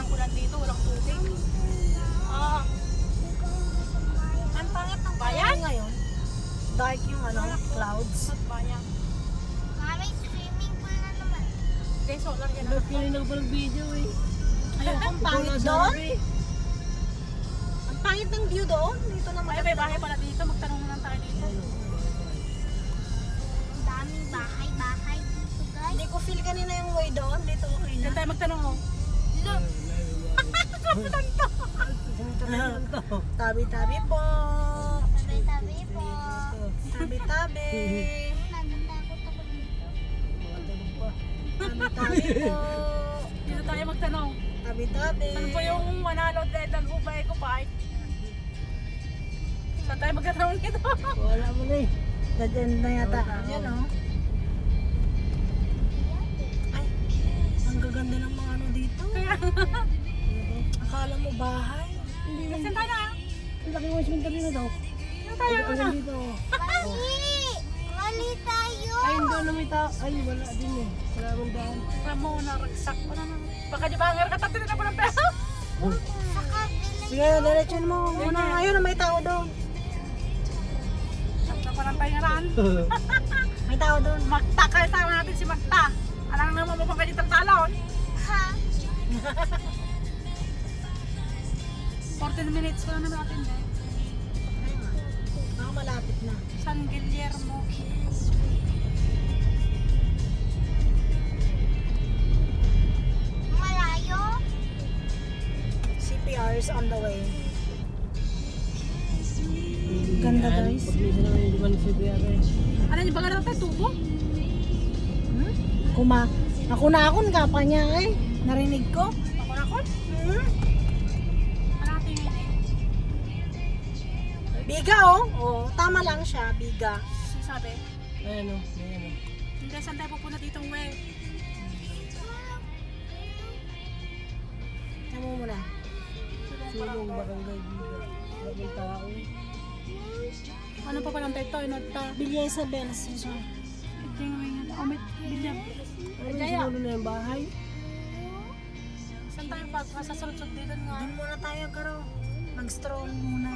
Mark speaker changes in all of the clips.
Speaker 1: ng ulan dito, walang tubig. Ah.
Speaker 2: Ang pangit ng
Speaker 1: Bayan?
Speaker 2: ngayon. Dark yung clouds.
Speaker 1: Sa bayan.
Speaker 3: Mami, swimming pool na naman.
Speaker 1: Hindi, solar yan.
Speaker 4: Ba't kanina ko palang video eh?
Speaker 2: Ayun, ang pangit doon. Ang pangit ng view doon. Dito naman.
Speaker 1: Ay, may bahay pala dito. Magtanong na lang tayo dito.
Speaker 3: Ang daming bahay-bahay dito, guys.
Speaker 2: Hindi ko feel kanina yung way doon. Dito okay na.
Speaker 1: Diyan tayo magtanong, oh.
Speaker 3: Look,
Speaker 2: Tabi-tabi po.
Speaker 3: tabi-tabi po.
Speaker 2: Tabi-tabi.
Speaker 3: Natatakot ako dito.
Speaker 2: Tabi-tabi po.
Speaker 1: Dito tayo magtanong.
Speaker 2: Tabi-tabi.
Speaker 1: Ano po yung manalo dahil nag-ubay ko pa? Saan tayo magtanong dito?
Speaker 4: Wala mo na eh.
Speaker 2: Dead end na yata. Yan o. Ay, ang gaganda ng mga ano dito. Akala mo bahay.
Speaker 4: Hindi lang.
Speaker 1: Saan tayo na?
Speaker 4: Ang laki mo cemetery na daw.
Speaker 1: Saan tayo na?
Speaker 4: Ang dito.
Speaker 3: Mali! Mali tayo!
Speaker 4: Ay, hindi na may tao. Ay, wala din eh. Wala mong daan.
Speaker 1: Ramona, ragsak. Wala na. Baka di ba ang katapin na po ng pera?
Speaker 3: Sa kabila.
Speaker 2: Sige, diretsyon mo muna. Ayun, may tao doon.
Speaker 1: Saan pa lang tayo ngaran?
Speaker 2: May tao doon.
Speaker 1: Magta, kaya tayo natin si Magta. Alang naman mo pang ganitang talon.
Speaker 3: Ha?
Speaker 1: 14 minutes ko na natin eh.
Speaker 2: Baka malapit na.
Speaker 1: San Guillermo.
Speaker 3: Malayo?
Speaker 2: CPR is on the way. Ganda, guys.
Speaker 4: Pag-isa naman yung duman si Biara eh.
Speaker 1: Ano yung baga natin? Tubo?
Speaker 2: Ako ka pa niya eh. Narinig ko.
Speaker 1: Ako na ko? Ano natin yun eh?
Speaker 2: Biga oh. Oh, tama lang siya, biga.
Speaker 1: Sabi?
Speaker 4: Ayan o. Ayan o.
Speaker 1: Hindi, saan tayo pupunta ditong way?
Speaker 2: Tama mo muna.
Speaker 4: Sulong barangay dito. Wala may tao.
Speaker 1: Ano pa palang tayo? Inagta.
Speaker 2: Bilya Isabel, siya.
Speaker 1: Ito yung ngayon. Oh, may bilyang.
Speaker 4: Ano
Speaker 1: Kaya?
Speaker 4: siguro na yung bahay?
Speaker 1: Saan tayo pa? Sa sulsod dito nga.
Speaker 2: Doon muna tayo, Karo. Mag-stroll muna.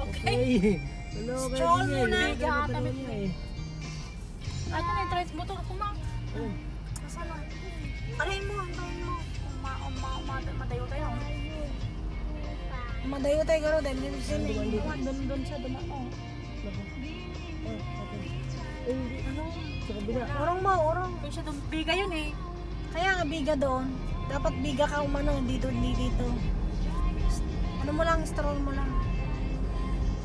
Speaker 1: Okay.
Speaker 4: Ay, ano ka
Speaker 2: Stroll
Speaker 4: din
Speaker 2: muna.
Speaker 4: eh. Ganda talaga niya eh.
Speaker 1: Ito na yung trice motor ko ma.
Speaker 4: Ayun.
Speaker 1: Nasaan na?
Speaker 2: Arayin mo, antayin mo.
Speaker 1: Madayo tayo.
Speaker 2: Madayo tayo, Karo. Dahil may mission eh.
Speaker 1: Doon siya, doon ako.
Speaker 4: Naku. Oh, okay. Ay, hindi. Ano? Sa kabila.
Speaker 2: Urong mo, urong.
Speaker 1: Doon siya, doon. Biga yun eh.
Speaker 2: Kaya nga, biga doon. Dapat biga ka umano, dito, hindi dito. Ano mo lang, stroll mo lang.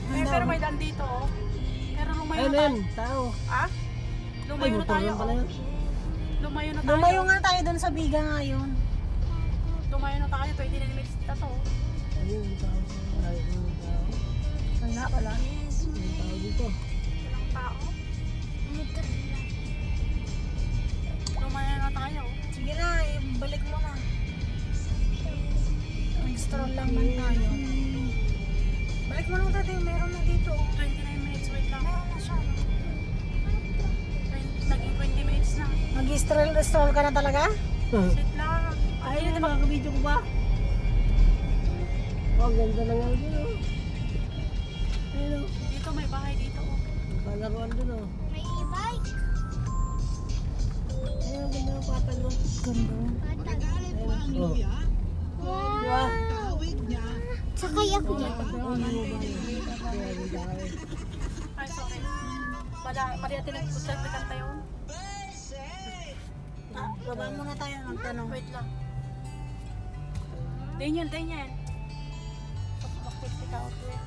Speaker 1: Pero may daan dito oh. Pero lumayo
Speaker 4: Ayun
Speaker 1: na
Speaker 4: yan.
Speaker 1: tayo.
Speaker 4: Tao.
Speaker 1: Ah?
Speaker 4: Ay,
Speaker 1: Lumayo na
Speaker 4: motor
Speaker 1: tayo.
Speaker 4: lang pala
Speaker 1: Oh.
Speaker 4: yun.
Speaker 1: Lumayo na tayo.
Speaker 2: Lumayo nga tayo doon sa biga ngayon.
Speaker 1: Lumayo na tayo. 29 minutes na to.
Speaker 4: Ayun, yung tao. Ay, yung tao.
Speaker 2: Wala, wala.
Speaker 4: Yung tao dito.
Speaker 1: Walang tao. Lumayo na tayo.
Speaker 2: Sige na, balik mo na. Mag-stroll lang man tayo. Balik mo lang tayo, meron na dito.
Speaker 1: 29 minutes. Wait lang.
Speaker 2: Meron na siya.
Speaker 1: Naging 20 minutes na.
Speaker 2: Mag-stroll ka na talaga?
Speaker 1: Sit lang.
Speaker 4: Ay, nakaka-video ko ba? Oh, ang ganda na nga dun oh. Ayun oh.
Speaker 1: Dito may bahay dito oh.
Speaker 4: Palaruan dun oh.
Speaker 3: May e-bike.
Speaker 4: Ayun, ang ganda ng patag oh.
Speaker 2: Ganda.
Speaker 4: Ayun oh.
Speaker 3: Wow. Sakay ako dyan.
Speaker 1: Ay, sorry. Mali natin nagpusaglikan tayo.
Speaker 2: Ah, baba muna tayo ng tanong.
Speaker 1: Wait lang. Daniel. Mag-50 ka ako eh.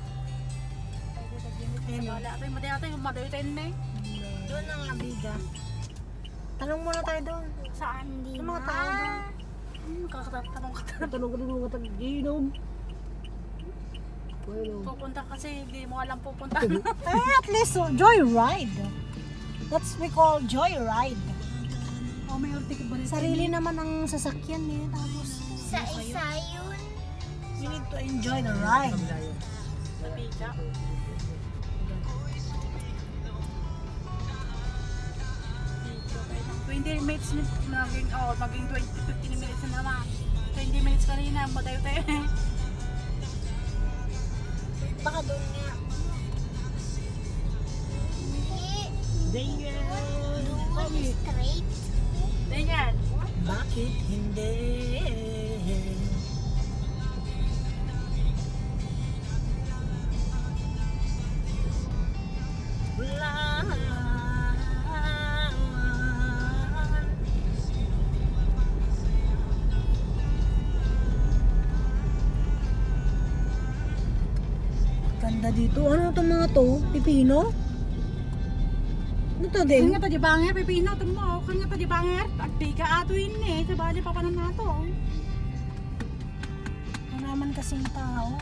Speaker 1: Madayo tayo, madayo tayo na eh.
Speaker 2: Doon na nga, biga. Tanong muna tayo doon.
Speaker 1: Saan?
Speaker 2: Yung mga tao doon.
Speaker 1: Kakatanong ka tayo.
Speaker 4: Tanong ka din mga tag-inom. Ayun oh.
Speaker 1: Pupunta kasi hindi mo alam pupunta.
Speaker 2: Eh, at least, joyride. That's we call joyride.
Speaker 1: Oh, may ulti ba rin?
Speaker 2: Sarili naman ang sasakyan eh. Tapos,
Speaker 3: Sa isa yun.
Speaker 2: we need to enjoy the ride.
Speaker 1: Sa biga. Video, 20 minutes maging 15 minutes na naman. kanina, matayo tayo eh.
Speaker 2: Baka doon nga.
Speaker 3: Hindi.
Speaker 4: Daniel!
Speaker 3: Doon straight.
Speaker 1: Ganyan.
Speaker 2: Bakit hindi? Ganda dito. Ano itong mga to? Pipino? Ano to din?
Speaker 1: Kanya to di banger, pipino, ito mo. Kanya to di banger. At biga ato yun eh. Sabali pa panan nato.
Speaker 2: Ano naman kasing tao?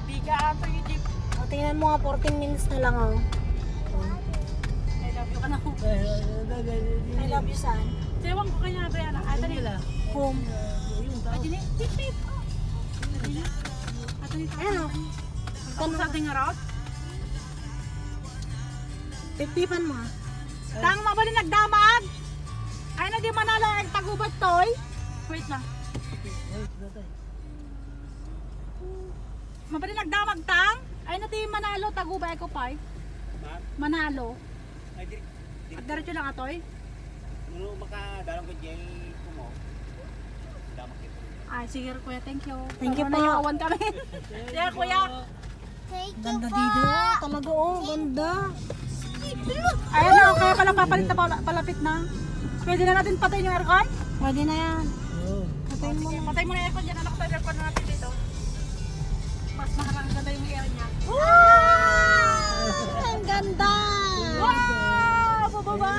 Speaker 1: Biga ato yun di.
Speaker 2: O, tingnan mo nga 14 minutes na lang oh.
Speaker 1: I love you ka na.
Speaker 2: I love you, son.
Speaker 1: Sewang ko kanya ba yan? Ato nila.
Speaker 2: Home.
Speaker 1: Ay, di na. Pip, pip. Ato nila.
Speaker 2: Ano?
Speaker 1: Kung sa ating route.
Speaker 2: Pipipan mo ah.
Speaker 1: Tang mabali nagdamag. Ay na di manalo ang tagubat toy. Wait lang. Mabali nagdamag tang. Ay na di manalo tagubat ko pa. Manalo. At diretso lang atoy.
Speaker 5: Nung makadalang ko dyan ko mo, damak ito.
Speaker 1: Ay sige kuya, thank you.
Speaker 2: Thank you po.
Speaker 1: Nayawan kami. Sige kuya.
Speaker 3: Thank you
Speaker 2: Ganda
Speaker 3: po.
Speaker 2: dito. Talaga oh, ganda.
Speaker 1: Ayun na, kaya pala papalit na palapit na. Pwede na natin patayin yung aircon?
Speaker 2: Pwede na yan. Patayin mo
Speaker 1: Sige,
Speaker 2: na.
Speaker 1: patay mo na yung aircon dyan. Anak tayo aircon na natin dito. Mas makakaganda yung air niya.
Speaker 2: Ang ganda!
Speaker 1: Wow! Bababa!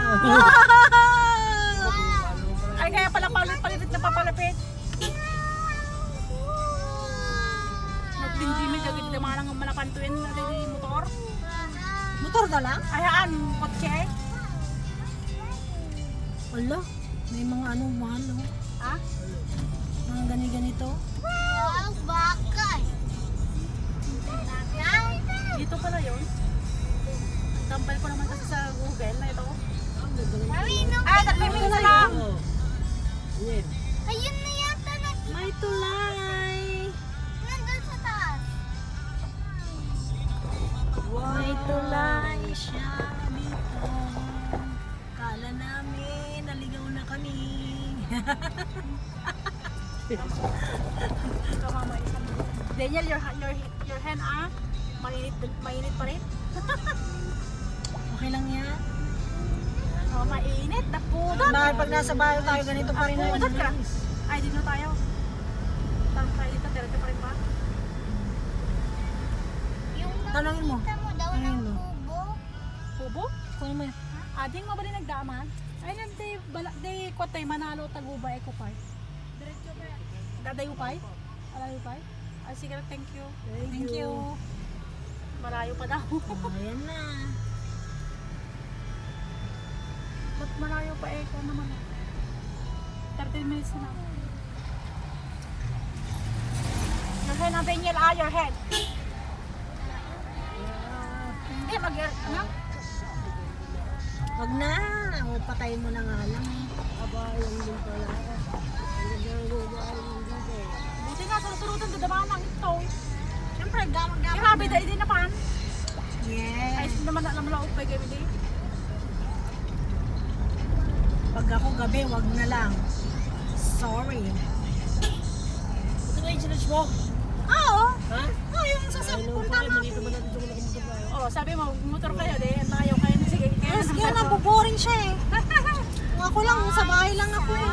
Speaker 1: Ay kaya pala palipit na papalapit. Nagtinjimid agad na mga nang malapantuin natin yung motor.
Speaker 2: Motor na lang?
Speaker 1: Ayaan, kotse.
Speaker 2: Wala. May mga ano, mahal oh.
Speaker 1: Ha?
Speaker 2: Mga ganito.
Speaker 3: Wow, bakal.
Speaker 1: Dito pala yun. Tampal ko naman kasi sa Google na ito.
Speaker 3: Mami, no.
Speaker 1: Ay, 30 minutes lang!
Speaker 3: Ayun na yata na.
Speaker 2: May tulay!
Speaker 3: Nandun sa taas.
Speaker 2: May tulay siya dito. Kala namin, naligaw na kami.
Speaker 1: Ito mama, isang Daniel, your hand mainit pa rin.
Speaker 2: Okay lang yan.
Speaker 1: Oh, mainit, napudot.
Speaker 2: Dahil pag nasa bayo tayo, ganito pa rin na
Speaker 1: Napudot ka. Ay, dito tayo. Tama tayo dito, diretso pa rin ba?
Speaker 3: Yung
Speaker 2: Tanongin mo.
Speaker 3: nakita mo daw
Speaker 2: Tanongin
Speaker 3: ng
Speaker 2: mo.
Speaker 3: kubo.
Speaker 1: Kubo?
Speaker 2: Kunin mo yan.
Speaker 1: Ading mabali nagdaman. Ay, di kwatay manalo taguba Eco Park. Diretso pa yan. Dadayupay? Alayupay? Ay, sige, thank you.
Speaker 2: Thank you.
Speaker 1: Malayo pa daw.
Speaker 2: Ayan na.
Speaker 1: Ba't malayo pa Eco naman? 13 minutes na. Your head na Daniel, your head. Hindi, ano?
Speaker 2: Wag na. O, patay mo na nga lang.
Speaker 1: Buti nga, susurutan dadamaan lang ito.
Speaker 2: Siyempre, gamag-gamag.
Speaker 1: Grabe, dahil din naman. Ay,
Speaker 2: Yes.
Speaker 1: naman na malaog pa gabi din.
Speaker 2: Pag ako gabi, wag na lang. Sorry.
Speaker 4: Ito na yung challenge mo?
Speaker 2: Oo.
Speaker 4: Ha?
Speaker 2: Oo, yung sasapunta mo.
Speaker 4: Makita mo natin kung nakamunta pa.
Speaker 1: Oh, sabi mo, motor kayo, de, tayo kayo na sige.
Speaker 2: Yes, kaya naboboring siya eh. Kung ako lang, sa bahay lang ako eh.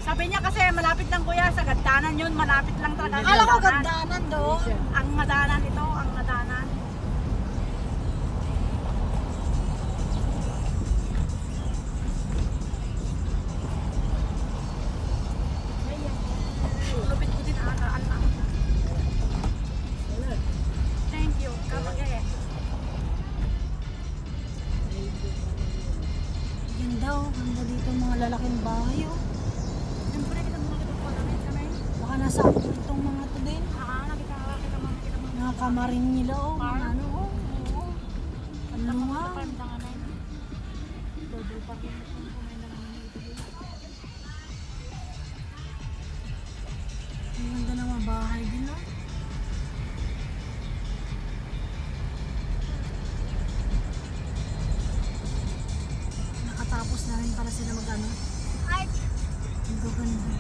Speaker 1: Sabi niya kasi malapit lang kuya sa Gadanan yun, malapit lang talaga.
Speaker 2: Akala ko gandanan doon.
Speaker 1: Ang Gadanan ito, ang Gadanan. Lupit ko din anak. Thank you, kapag
Speaker 2: Ganda oh. Ganda dito mga lalaking bahay oh.
Speaker 1: Siyempre, kita mo nakita ko namin kami.
Speaker 2: Baka nasa ako itong mga to din.
Speaker 1: Nakita mo.
Speaker 2: Mga kamarin nila oh. Mga ano oh. Oo. Ano nga.
Speaker 1: Double parking ito.
Speaker 2: na rin para sila mag-ano.
Speaker 3: Heart.
Speaker 2: Ang gaganda.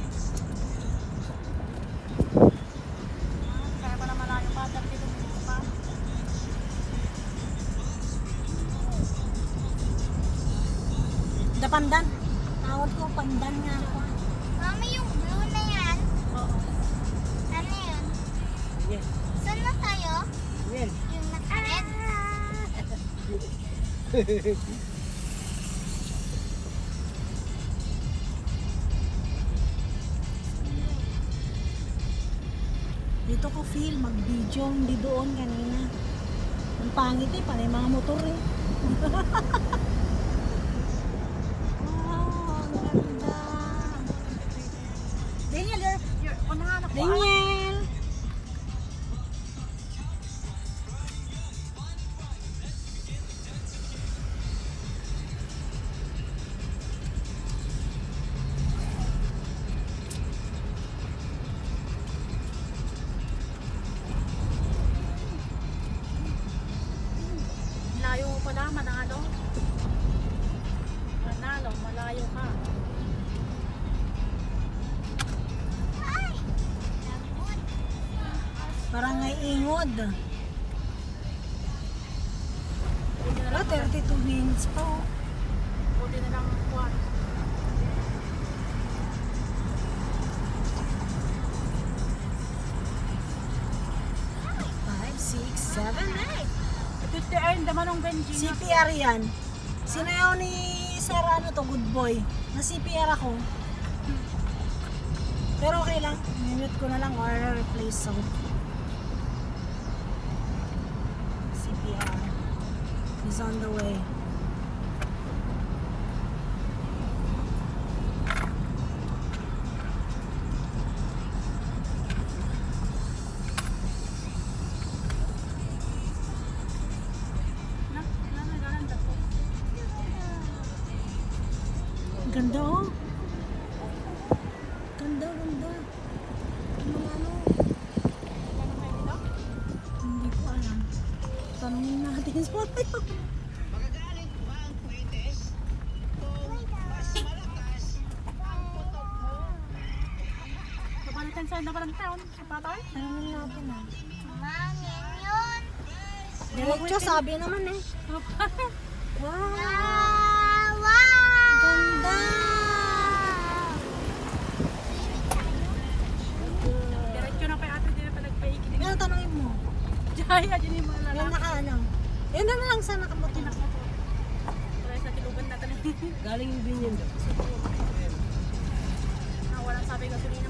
Speaker 1: Kaya pala malayo pa. Dati dito pa.
Speaker 2: Da pandan. Tawad ko, pandan nga ako.
Speaker 3: Mami, yung blue na yan.
Speaker 1: Oo.
Speaker 3: Ano yun?
Speaker 4: Yes.
Speaker 3: Saan na tayo?
Speaker 4: Yan.
Speaker 3: Yung naka-red?
Speaker 2: Dito ko feel mag-video, hindi doon kanina. Ang pangit eh, panay mga motor eh. Wow, ang ganda.
Speaker 1: Daniel, you're unahan ako.
Speaker 2: Daniel!
Speaker 1: Layo mo pala, Manalo. Manalo, malayo ka.
Speaker 3: Ay! Lagot.
Speaker 2: Parang ngay ingod.
Speaker 1: Buti na
Speaker 2: Wala,
Speaker 1: lang,
Speaker 2: 32 minutes pa oh.
Speaker 1: buti na lang kuwan.
Speaker 2: Five, six, seven, eight.
Speaker 1: Ito yung earn naman ng Benji.
Speaker 2: CPR yan. Sinayaw ni Sir ano to, good boy. Na CPR ako. Pero okay lang. Minute ko na lang or replace so. CPR is on the way.
Speaker 1: Ganda po.
Speaker 2: Ganda oh. Ganda, ganda. Ano ano?
Speaker 1: Ano kayo dito?
Speaker 2: Hindi ko alam. Tanungin natin sa tayo.
Speaker 5: Magagalit ba ang kwetes? Kung mas malakas ang putok mo?
Speaker 1: Kapalitan sa naman ng town. Sa patay.
Speaker 2: Tanungin natin ah.
Speaker 3: Mangin yun.
Speaker 2: Diretso sabi naman eh. Wow!
Speaker 3: Ah, wow!
Speaker 2: Ganda!
Speaker 1: Diretso na pa yung ate dito pa nagpaikinig.
Speaker 2: Ano tanongin mo?
Speaker 1: Jaya, dyan yung mga
Speaker 2: Yan
Speaker 1: lalaki.
Speaker 2: naka ano? Yan na lang sa nakamoto.
Speaker 1: Tuloy sa tilugan natin.
Speaker 4: Galing yung binyan daw.
Speaker 1: Walang sabi gasolina